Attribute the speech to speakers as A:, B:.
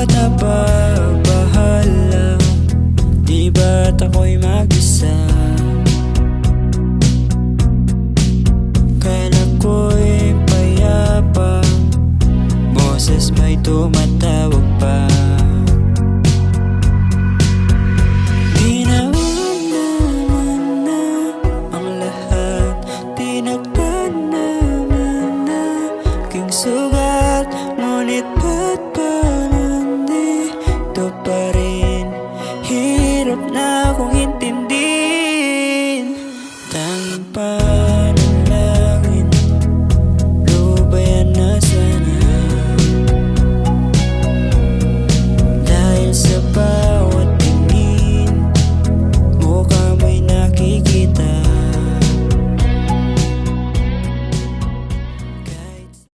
A: ba't napapahala? Di ba't ako'y mag-isa? Kala ko'y payapa, boses may tumatawag pa. Ginawa naman na ang lahat, tinakpan naman na aking sugat, ngunit